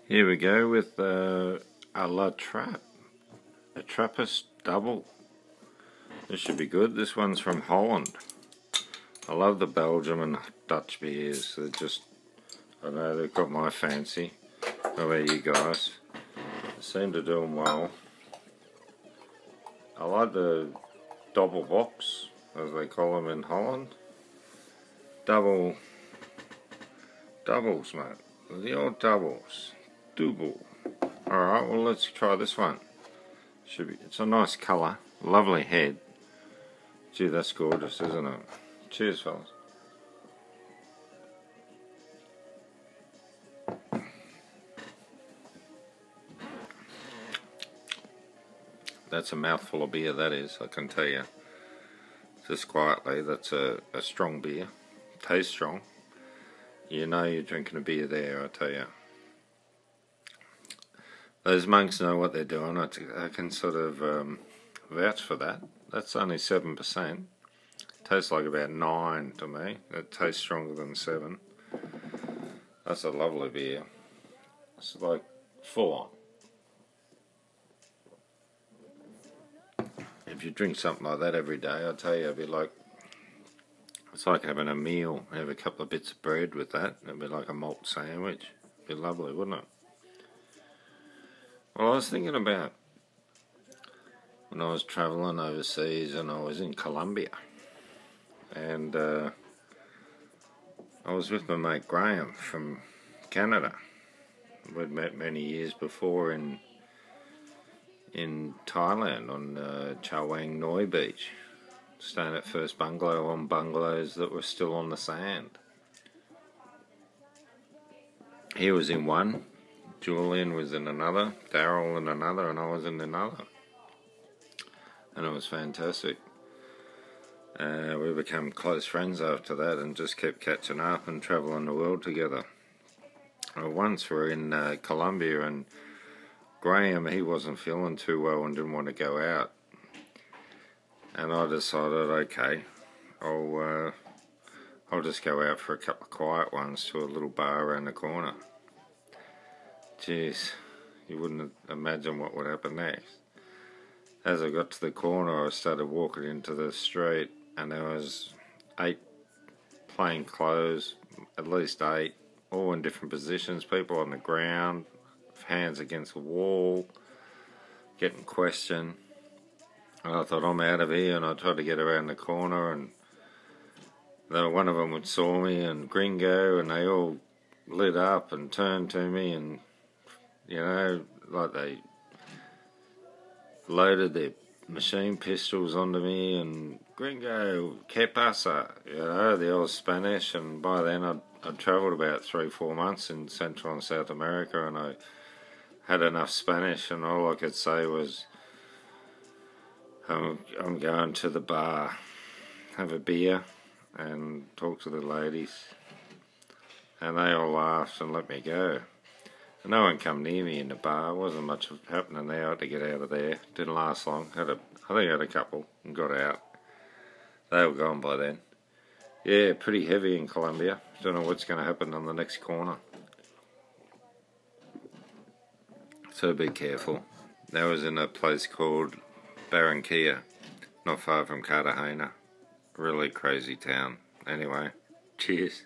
Here we go with a LaTrappe, a Trappist Dubbel. This should be good. This one's from Holland. I love the Belgium and Dutch beers. They're just, I know they've got my fancy. How about you guys? They seem to do them well. I like the double box, as they call them in Holland. Doubles, mate. The old doubles. Dubbel. Alright, well let's try this one. It's a nice colour. Lovely head. Gee, that's gorgeous, isn't it? Cheers, fellas. That's a mouthful of beer, that is, I can tell you. Just quietly, that's a strong beer. Tastes strong. You know you're drinking a beer there, I tell you. Those monks know what they're doing. I can sort of vouch for that. That's only 7%. Tastes like about 9 to me. It tastes stronger than 7. That's a lovely beer. It's like full on. If you drink something like that every day, I tell you, it'd be like, it's like having a meal. Have a couple of bits of bread with that. It'd be like a malt sandwich. It'd be lovely, wouldn't it? Well, I was thinking about when I was travelling overseas and I was in Colombia, and I was with my mate Graham from Canada. We'd met many years before in Thailand on Chawang Noi Beach, staying at first bungalow on bungalows that were still on the sand. He was in one, Julian was in another, Daryl in another, and I was in another. And it was fantastic. We became close friends after that and just kept catching up and travelling the world together. Once we were in Colombia, and Graham, he wasn't feeling too well and didn't want to go out. And I decided, okay, I'll just go out for a couple of quiet ones to a little bar around the corner. Jeez, you wouldn't imagine what would happen next. As I got to the corner, I started walking into the street, and there was 8 plain clothes, at least 8, all in different positions, people on the ground, hands against the wall, getting questioned. And I thought, I'm out of here, and I tried to get around the corner, and then one of them would saw me, and Gringo, and they all lit up and turned to me, and you know, like they loaded their machine pistols onto me, and Gringo, que pasa, you know, the old Spanish. And by then I'd travelled about 3-4 months in Central and South America, and I had enough Spanish, and all I could say was, I'm going to the bar, have a beer, and talk to the ladies. And they all laughed and let me go. And no one come near me in the bar. Wasn't much happening there. I had to get out of there. Didn't last long. I think I had a couple and got out. They were gone by then. Yeah, pretty heavy in Colombia. Don't know what's going to happen on the next corner. So be careful. That was in a place called Barranquilla, not far from Cartagena. Really crazy town. Anyway, cheers.